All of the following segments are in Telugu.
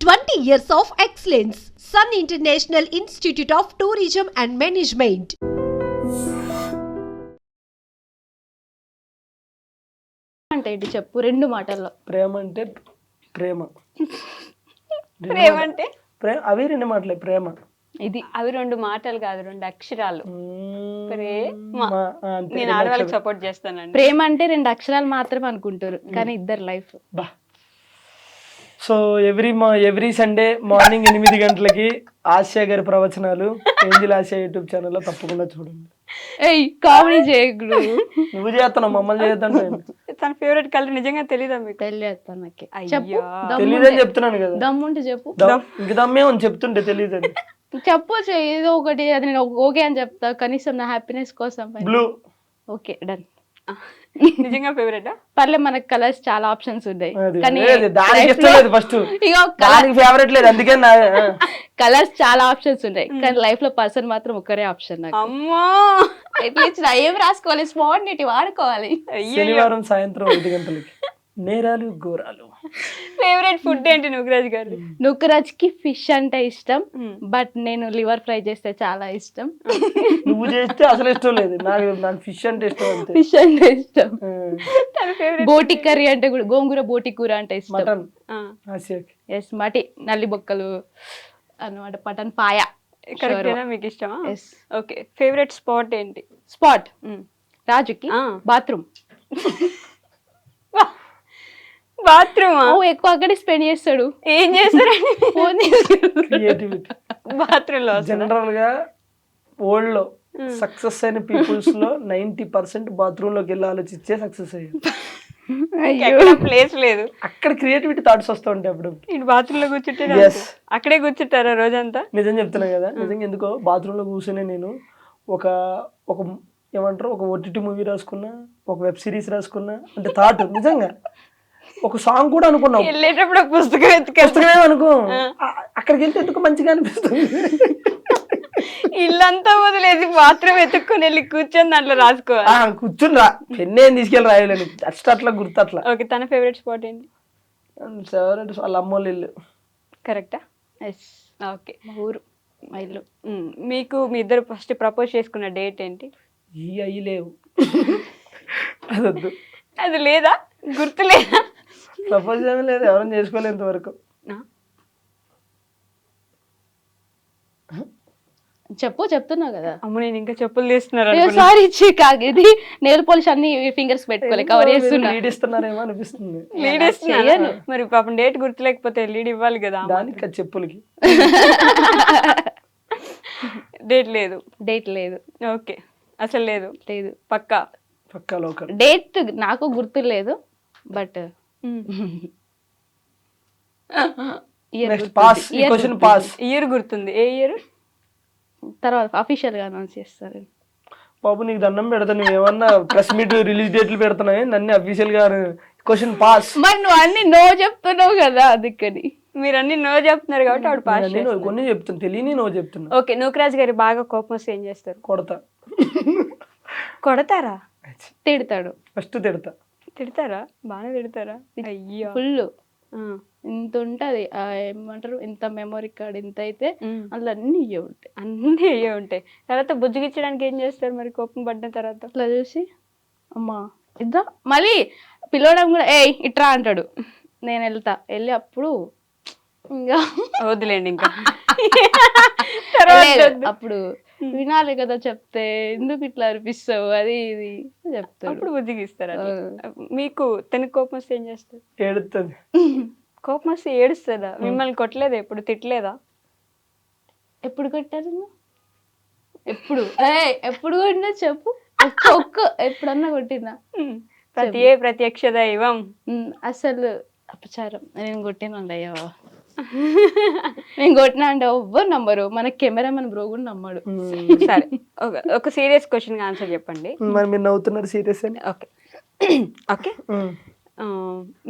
20 years of excellence. Sun International Institute of Tourism and Management. అంటే ఇది చెప్పు రెండు మాటల్లో. ప్రేమ అంటే ప్రేమ. ప్రేమ అంటే అవి రెండు మాటలే ప్రేమ. ఇది అవి రెండు మాటలు కాదు, రెండు అక్షరాలు. ప్రేమ. అంతే, నేను ఆడవాళ్ళకి సపోర్ట్ చేస్తానండి. ప్రేమ అంటే రెండు అక్షరాలు మాత్రమే అనుకుంటారు, కానీ ఇద్దరు లైఫ్. బా. సో ఎవ్రీ సండే మార్నింగ్ 8 గంటలకి ఆసియా గారి ప్రవచనాలు ఏంజిల్ ఆసియా యూట్యూబ్ ఛానల్లో తప్పకుండా చూడండి. ఏయ్ కామెడీ చేయకుడు. నువ్వు చేస్తున్నావు, మమ్మల్ని చేద్దాం. తన ఫేవరెట్ కలర్ నిజంగా తెలీదా మీకు? తెలియదు నాకు. అయ్యో. తెలియదని చెప్తున్నాను కదా. దమ్ముంటే చెప్పు. ఇంక దమ్మే అని చెప్తుంటే తెలియదని చెప్పు. ఏదో ఒకటి, అది నేను ఓకే అని చెప్తా, కనీసం నా హ్యాపీనెస్ కోసం. బ్లూ. Okay done. నిజంగా ఫేవరెట్? పర్లే, మనకు కలర్స్ చాలా ఆప్షన్స్ ఉన్నాయి, కానీ దానికి ఇష్టం లేదు. ఫస్ట్ దానికి ఫేవరెట్ లేదు, అందుకే కలర్స్ చాలా ఆప్షన్స్ ఉన్నాయి, కానీ లైఫ్ లో పర్సన్ మాత్రం ఒక్కరే ఆప్షన్ నాకు. అమ్మో, ఎట్లా ఏం రాసుకోవాలి, స్పాంటినిటీ వాడుకోవాలి. శనివారం సాయంత్రం 5 గంటలకి నేరాలు ఘోరాలు. ఫేవరెట్ ఫుడ్ ఏంటి నుగ్రాజ్ గారు? నుగ్రాజ్ కి ఫిష్ అంటే ఇష్టం, బట్ నేను లివర్ ఫ్రై చేస్తే చాలా ఇష్టం. నువ్వు చేస్తే అసలు ఇష్టం లేదు నాకు ఫిష్ అంటే ఇష్టం. అంతే, ఫిష్ అంటే ఇష్టం. తన ఫేవరెట్ బోటి కర్రీ అంటే కూడా, గోంగూర బోటి కూర అంటే ఇష్టం. మటన్. ఎస్, మటి నల్లి బొక్కలు అన్నమాట, మటన్ పాయ. కరెక్టేనా? మీకు ఇష్టమా? ఓకే. ఫేవరెట్ స్పాట్ ఏంటి? స్పాట్ రాజుకి బాత్రూమ్. బాత్రూమ్. ఎక్కువ అక్కడే స్పెండ్ చేస్తాడు. ఏం చేస్తారండి క్రియేటివిటీ బాత్రూమ్ లో? జనరల్ గా వరల్డ్ లో సక్సెస్ అయిన పీపుల్స్ లో 90% బాత్రూమ్ లోకి వెళ్ళి ఆలోచించే సక్సెస్ అయ్యారు. ప్లేస్ లేదు అక్కడ క్రియేటివిటీ థాట్స్ వస్తూ ఉంటాయి అప్పుడు. ఇటు బాత్రూమ్ లో కూర్చుంటే అక్కడే కూర్చుంటారా రోజంతా? నిజం చెప్తున్నా కదా, నిజంగా ఎందుకో బాత్రూమ్ లో కూర్చొని నేను ఒక ఏమంటారు, ఒక OTT మూవీ రాసుకున్నా, ఒక వెబ్ సిరీస్ రాసుకున్నా అంటే థాట్. నిజంగా ఒక సాంగ్ కూడా అనుకున్నావు. వెళ్ళేటప్పుడు పుస్తకం అనుకో, అక్కడికి వెళ్తే ఎందుకు మంచిగా అనిపిస్తుంది. ఇల్లంతా వదిలేసి బాత్రూమ్ ఎత్తుక్కుని వెళ్ళి కూర్చొని దాంట్లో రాసుకోవాలి. కూర్చుని రా, పెన్ను ఏం తీసుకెళ్ళి రాయలేను, అట్లా గుర్తు అట్లా. ఓకే. తన ఫేవరెట్ స్పాట్ ఏంటి? ఫేవరెట్ వాళ్ళ అమ్మోళ్ళ ఇల్లు. కరెక్టా? ఎస్. ఓకే. మా ఊరు, మా ఇల్లు. మీకు మీ ఇద్దరు ఫస్ట్ ప్రపోజ్ చేసుకున్న డేట్ ఏంటి? అయ్యి లేవు, అదొద్దు. అది లేదా? గుర్తు లేదా? ప్రపోజ్ ఏమీ లేదు, ఎవరైనా చేసుకోలేదు ఇంతవరకు. చెప్తున్నావు కదా. అమ్మ, నేను ఇంకా చెప్పులు తీస్తున్నారు. సారీ ఇది నెయిల్ పాలిష్ అన్ని ఫింగర్స్ పెట్టుకోలే, కవర్ చేస్తున్నా. లీడ్ ఇస్తున్నారేమో అనిపిస్తుంది. లీడ్ ఇస్తున్నాను. మరి పాపం డేట్ గుర్తు లేకపోతే లీడ్ ఇవ్వాలి కదా. దానికి చెప్పులకి డేట్ లేదు. డేట్ లేదు. ఓకే. అసలు లేదు? లేదు. పక్కా లోకల్. డేట్ నాకు గుర్తు లేదు, బట్ ఇయర్ గుర్తుంది. ఏ ఇయర్? తర్వాత అఫీషియల్ గా అనౌన్స్ చేస్తారు. బాబు నీకు దండం పెడతా, నువ్వు ఏమన్నా ప్రెస్ మీట్ రిలీజ్ డేట్లు పెడుతున్నాయి, నన్ను అఫీషియల్ గా క్వశ్చన్ పాస్. మరి నువ్వు అన్ని నో చెప్తున్నావు కదా, అందుకని. మీరు అన్ని నో చెప్తున్నారు కాబట్టి ఆవిడ పాస్. కొన్ని చెప్తున్నా, తెలియని నో చెప్తున్నా. ఓకే. నుగ్రాజ్ గారి బాగా కోపం వస్తే ఏం చేస్తారు? కొడతారా? తిడతాడు. ఫస్ట్ తిడతారా? బాగా తిడతారా? అయ్యో, ఫుల్. ఇంత ఉంటది, ఏమంటారు, ఇంత మెమరీ కార్డ్ ఇంత అయితే అందులో అన్ని అయ్యే ఉంటాయి. తర్వాత బుజ్జిగిచ్చడానికి ఏం చేస్తారు మరి కోపం పడిన తర్వాత? అట్లా చూసి అమ్మా ఇద్దా, మళ్ళీ పిలవడం కూడా ఇట్రా అంటాడు. నేను వెళ్తా, వెళ్ళి అప్పుడు ఇంకా వదిలేండి. ఇంకా అప్పుడు వినాలి కదా, చెప్తే ఎందుకు ఇట్లా అనిపిస్తావు అది ఇది చెప్తాడు. అప్పుడు బుజ్జిగిస్తారా? మీకు తనకి కోపం వస్తే ఏం చేస్తారు? ఏడుస్తుంది. కోపం వస్తే ఏడుస్తుందా? మిమ్మల్ని కొట్టలేదా? ఎప్పుడు తిట్టలేదా? ఎప్పుడు కొట్టారు? ఎప్పుడు కొట్టినా చెప్పు. ఎప్పుడన్నా కొట్టినా? ప్రత్యక్ష దైవం. అసలు అపచారం. నేను కొట్టినండయ్యా, నేను కొట్టినా అంటే ఎవ్వరు నమ్మరు, మన కెమెరామెన్ బ్రో కూడా నమ్మడు. సరే, ఒక సీరియస్ క్వశ్చన్ ఆన్సర్ చెప్పండి. మరి మీరు నవ్వుతున్నారు సీరియస్ అని. ఓకే. ఓకే.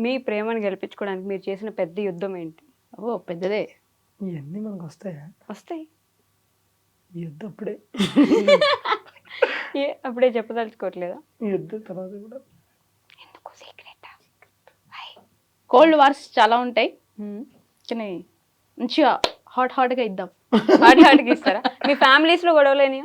మీ ప్రేమను గెలిపించుకోవడానికి మీరు చేసిన పెద్ద యుద్ధం ఏంటి? పెద్దదే. ఇవన్నీ మనకు వస్తాయి. యుద్ధం అప్పుడే చెప్పదలుచుకోవట్లేదా? యుద్ధం తర్వాత కూడా ఎందుకు సీక్రెట్? కోల్డ్ వార్స్ చాలా ఉంటాయి, కానీ మంచిగా హాట్గా ఇద్దాం. హాట్కి ఇస్తారా? మీ ఫ్యామిలీస్ లో గొడవలేని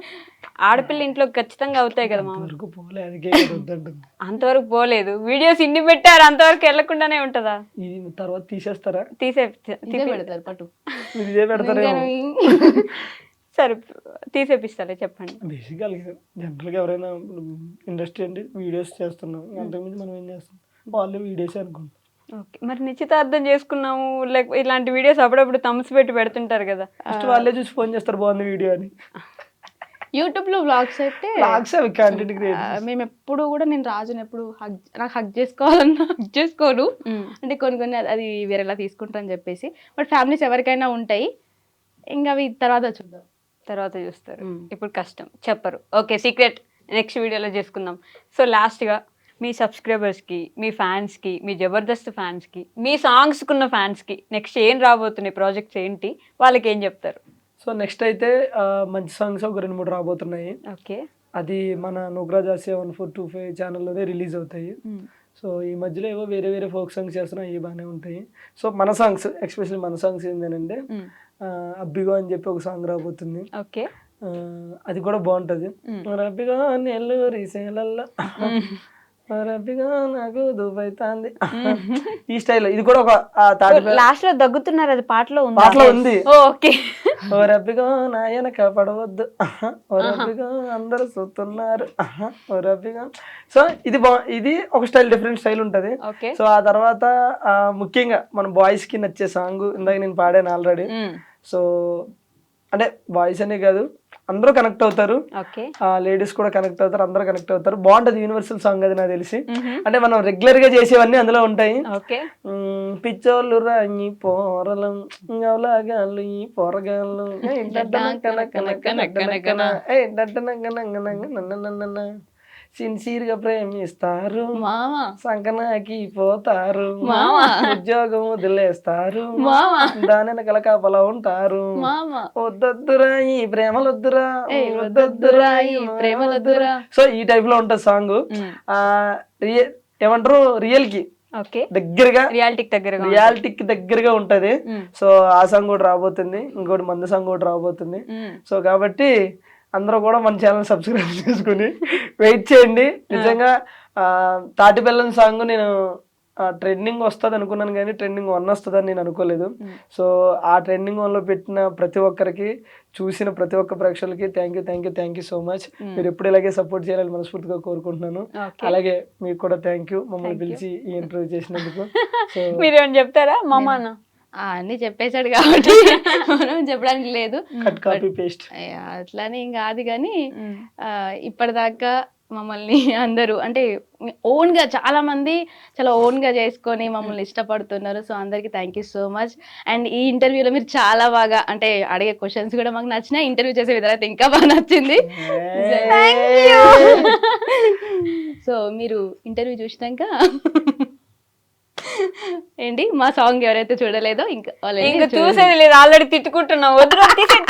ఆడపిల్ల ఇంట్లో ఖచ్చితంగా అవుతాయి కదా మామూలు. వరకు పోలే, అందుకే ఇక్కడ వద్దంటుంది. అంతవరకు పోలేదు, వీడియోస్ ఇన్ని పెట్టారు, అంతవరకు వెళ్లకుండానే ఉంటదా? ఇది తర్వాత తీసేస్తారా? ఇదే పెడతారు పట్టు. మీరు ఇదే పెడతారేమో. సరే తీసేపిస్తాలే, చెప్పండి. బేసిక్గా జనరల్గా ఎవరైనా ఇండస్ట్రీ అంటే వీడియోస్ చేస్తున్నాం, అంతకుమించి మనం ఏం చేస్తాం, వాళ్ళు వీడియోస్ అనుకుంటాం. ఓకే, మరి నిశ్చితార్థం చేసుకున్నాము లేక ఇలాంటి వీడియోస్ అప్పుడప్పుడు థమ్స్ పెట్టి పెడుతుంటారు కదా, ఫస్ట్ వాళ్ళే చూసి ఫోన్ చేస్తారు బాగుంది వీడియో అని. యూట్యూబ్ లో వ్లాగ్స్ అయితే బ్లాగ్స్ అవి కంటెంట్ క్రియేట్. మేము ఎప్పుడు కూడా నేను రాజుని ఎప్పుడు నాకు హగ్ చేసుకోవాలన్నా హగ్ చేసుకోను. అంటే కొన్ని అది వేరేలా తీసుకుంటా అని చెప్పేసి. బట్ ఫ్యామిలీస్ ఎవరికైనా ఉంటాయి, ఇంకా అవి తర్వాత చూద్దాం, తర్వాత చూస్తారు. ఇప్పుడు కష్టం చెప్పరు. ఓకే, సీక్రెట్ నెక్స్ట్ వీడియోలో చేసుకుందాం. సో లాస్ట్గా మీ సబ్స్క్రైబర్స్కి, మీ ఫ్యాన్స్కి, మీ జబర్దస్త్ ఫ్యాన్స్కి, మీ సాంగ్స్కున్న ఫ్యాన్స్కి నెక్స్ట్ ఏం రాబోతున్నాయి ప్రాజెక్ట్స్ ఏంటి, వాళ్ళకి ఏం చెప్తారు? సో నెక్స్ట్ అయితే మంచి సాంగ్స్ ఒక 2-3 రాబోతున్నాయి. ఓకే, అది మన నుగ్రాజా 7425 ఛానల్లోనే రిలీజ్ అవుతాయి. సో ఈ మధ్యలో ఏవో వేరే వేరే ఫోక్ సాంగ్స్ చేస్తున్నాం, అవి బాగానే ఉంటాయి. సో మన సాంగ్స్ ఎస్పెషల్లీ మన సాంగ్స్ ఏంటంటే అబ్బిగో అని చెప్పి ఒక సాంగ్ రాబోతుంది. ఓకే, అది కూడా బాగుంటుంది. అబ్బిగో నెల్లూరి సేలల్లో రబ్బిగా నాకు దుబైతాంది ఈ స్టైల్. ఇది కూడా ఒక లాస్ట్ లో దగ్గుతున్నారు, అది పాటలో ఉంది. ఓకే, ఓ రబ్బిగా నాయనక పడవద్దు, ఓ రబ్బిగా అందరు చూస్తున్నారు, ఓ రబ్బిగా. సో ఇది ఒక స్టైల్, డిఫరెంట్ స్టైల్ ఉంటది. సో ఆ తర్వాత ముఖ్యంగా మన బాయ్స్ కి నచ్చే సాంగ్ ఇందాక నేను పాడాను ఆల్రెడీ. సో అంటే బాయ్స్ అనే కాదు, అందరూ కనెక్ట్ అవుతారు, లేడీస్ కూడా కనెక్ట్ అవుతారు, అందరూ కనెక్ట్ అవుతారు. బాగుంటది, యూనివర్సల్ సాంగ్ అది నాకు తెలిసి. అంటే మనం రెగ్యులర్ గా చేసేవన్నీ అందులో ఉంటాయి. పిచ్చోళ్ళు రాయి పోరలం గవలాగాళ్ళు ఈ పోరగాళ్ళు సిన్సియర్ గా ప్రేమిస్తారు, సంకనాకి పోతారు, ఉద్యోగం వదిలేస్తారు, దాని వెనకాల కాపలా ఉంటారు, వద్దొద్దురా ఈ ప్రేమలొద్దురా, వద్దొద్దురా ఈ ప్రేమలొద్దురా. సో ఈ టైప్ లో ఉంటది సాంగ్. ఏమంటారు, రియల్ కి దగ్గరగా, రియాలిటీకి దగ్గరగా ఉంటది. సో ఆ సాంగ్ కూడా రాబోతుంది, ఇంకోటి మందు సాంగ్ కూడా రాబోతుంది. సో కాబట్టి అందరూ కూడా మన ఛానల్ సబ్స్క్రైబ్ చేసుకుని వెయిట్ చేయండి. నిజంగా తాటి బెల్లం సాంగ్ నేను ట్రెండింగ్ వస్తుంది అనుకున్నాను, కానీ ట్రెండింగ్ 1 వస్తుందని నేను అనుకోలేదు. సో ఆ ట్రెండింగ్ 1లో పెట్టిన ప్రతి ఒక్కరికి, చూసిన ప్రతి ఒక్క ప్రేక్షకులకి థ్యాంక్ యూ సో మచ్. మీరు ఎప్పుడు ఇలాగే సపోర్ట్ చేయాలని మనస్ఫూర్తిగా కోరుకుంటున్నాను. అలాగే మీకు కూడా థ్యాంక్ యూ, మమ్మల్ని పిలిచి ఈ ఇంటర్వ్యూ చేసినందుకు. సో మీరేమైనా చెప్తారా? మామ అన్ని చెప్పేశాడు కాబట్టి మనం చెప్పడానికి లేదు, అట్లానే ఏం కాదు. కానీ ఇప్పటిదాకా మమ్మల్ని అందరూ అంటే ఓన్ గా చాలా మంది చాలా ఓన్ గా చేసుకొని మమ్మల్ని ఇష్టపడుతున్నారు. సో అందరికి thank you so much. And ఈ ఇంటర్వ్యూలో మీరు చాలా బాగా అంటే అడిగే క్వశ్చన్స్ కూడా మాకు నచ్చినాయి, ఇంటర్వ్యూ చేసే విధానం అయితే ఇంకా బాగా నచ్చింది. సో మీరు ఇంటర్వ్యూ చూసినాక ఏంటి మా సాంగ్ ఎవరైతే చూడలేదో ఇంకా చూసేది లేదు, ఆల్రెడీ తిట్టుకుంటున్నాం, వద్దు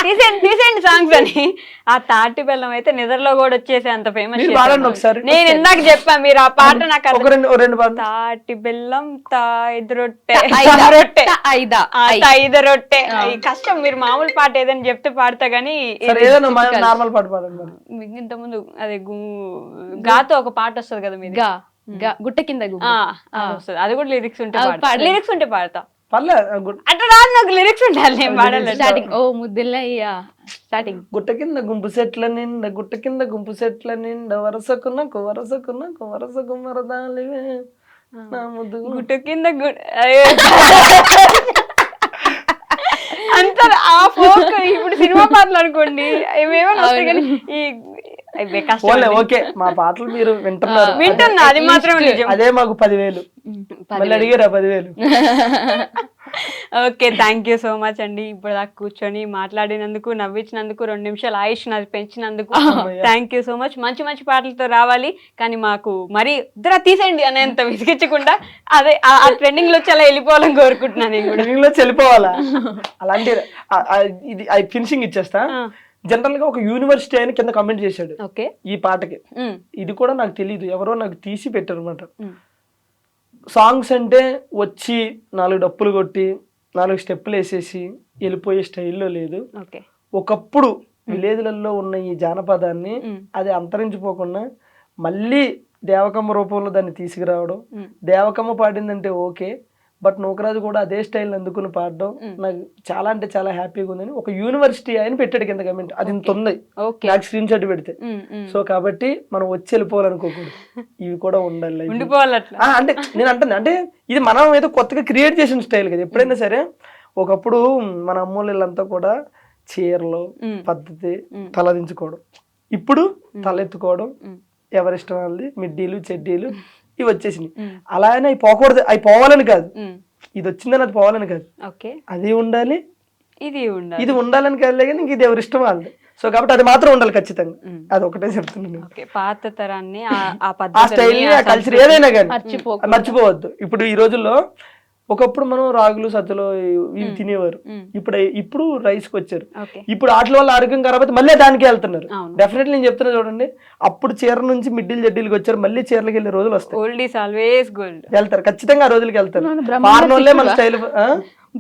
తీసేయండి సాంగ్స్ అని. ఆ తాటి బెల్లం అయితే నిద్రలో కూడా వచ్చేసి అంత ఫేమస్. నేను ఇందాక చెప్పా, మీరు ఆ పాట నాకు తాటి బెల్లం తాయిద రొట్టె రొట్టె కష్టం. మీరు మామూలు పాట ఏదైనా చెప్తే పాడతా గానీ నార్మల్ పాట పాడండి. ఇంత ముందు అదే గాతో ఒక పాట వస్తుంది కదా మీది, గుట్ట కింద అది కూడా లిరిక్స్ ఉంటే పాడతా. అంటే రాదు నాకు, లిరిక్స్ ఉండాలి, నేను పాడాలి. స్టార్టింగ్ ఓ ముద్దులయ్యా స్టార్టింగ్. గుట్ట కింద గుంపు సెట్ల నిండా, గుట్ట కింద గుంపు సెట్ల నిండా, వరసకున్నకు మరదాలివే నా ముద్దు గుట్ట కింద అంత ఆ ఫోక్. ఇప్పుడు సినిమా పాటలు అనుకోండి ఏమేమో వస్తాయి, కానీ ఈ ఓకే మా పాటలు మీరు వింటున్నా, అది మాత్రం అదే మాకు 10,000 మళ్ళీ అడిగారా 10,000. Okay, thank you so much అండి. ఇప్పుడు దాకా కూర్చొని మాట్లాడినందుకు, నవ్వించినందుకు, 2 నిమిషాలు ఆయుష్ నాది పెంచినందుకు థ్యాంక్ యూ సో మచ్. మంచి మంచి పాటలతో రావాలి, కానీ మాకు మరీ ఇద్దరు తీసేయండి అనేంత విసిగించకుండా అదే ఆ ట్రెండింగ్ లో చాలా వెళ్ళిపోవాలని కోరుకుంటున్నాను. నేను కూడా ట్రెండింగ్ లో వెళ్ళిపోవాలా అలాంటి ఇది ఫినిషింగ్ ఇచ్చేస్తా. జనరల్ గా ఒక యూనివర్సిటీ ఆయన కింద కమెంట్ చేశాడు ఈ పాటకి. ఇది కూడా నాకు తెలియదు, ఎవరో నాకు తీసి పెట్టారు అనమాట. సాంగ్స్ అంటే వచ్చి 4 డప్పులు కొట్టి 4 స్టెప్పులు వేసేసి వెళ్ళిపోయే స్టైల్లో లేదు. ఓకే. ఒకప్పుడు విలేజ్లలో ఉన్న ఈ జానపదాన్ని అది అంతరించిపోకుండా మళ్ళీ దేవకమ్మ రూపంలో దాన్ని తీసుకురావడం. దేవకమ్మ పాడిందంటే ఓకే, బట్ నూకరాజు కూడా అదే స్టైల్ అందుకుని పాడడం నాకు చాలా అంటే చాలా హ్యాపీగా ఉందని. ఒక యూనివర్సిటీ ఆయన పెట్టాడు కింద కమెంట్, అది ఇంత ఉంది నాకు స్క్రీన్ షాట్ పెడితే. సో కాబట్టి మనం వచ్చి వెళ్ళిపోవాలనుకోకూడదు, ఇవి కూడా ఉండాలి. అంటే నేను అంటాను, అంటే ఇది మనం ఏదో కొత్తగా క్రియేట్ చేసిన స్టైల్ కదా. ఎప్పుడైనా సరే ఒకప్పుడు మన అమ్మోళ్ళంతా కూడా చీరలు పద్ధతి తలదించుకోవడం, ఇప్పుడు తలెత్తుకోవడం, ఎవరిష్టం వాళ్ళది మిడ్డీలు చెడ్డీలు ఇవి వచ్చేసినాయి. అలానే అవి పోకూడదు, అవి పోవాలని కాదు, ఇది వచ్చిందని అది పోవాలని కాదు, అది ఉండాలి ఇది ఉండాలని కాదు, కానీ ఇంక ఇది ఎవరి ఇష్టం వాళ్ళది. సో కాబట్టి అది మాత్రం ఉండాలి ఖచ్చితంగా, అది ఒకటే చెప్తున్నాను. పాత తరాన్ని ఆ స్టైల్ ఆ కల్చర్ ఏదైనా కానీ మర్చిపోవద్దు. ఇప్పుడు ఈ రోజుల్లో ఒకప్పుడు మనం రాగులు సజ్జలు ఇవి తినేవారు, ఇప్పుడు రైస్ కి వచ్చారు. ఇప్పుడు వాటి వల్ల ఆరోగ్యం ఖరాబ్ మళ్ళీ దానికి వెళ్తున్నారు. డెఫినెట్లీ నేను చెప్తున్నా చూడండి, అప్పుడు చీర నుంచి మిడ్డీలు జడ్డీలకు వచ్చారు, మళ్ళీ చీరలకు వెళ్ళే రోజులు వస్తాయి, వెళ్తారు ఖచ్చితంగా, ఆ రోజులకి వెళ్తారు. మన స్టైల్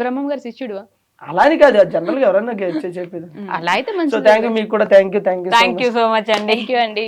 బ్రహ్మం గారి శిష్యుడు అలా అని కాదు, జనరల్ గా ఎవరైనా చెప్పేది. అలా అయితే సో థ్యాంక్ యూ, మీకు కూడా థ్యాంక్ యూ సో మచ్ అండి. థ్యాంక్ యూ అండి.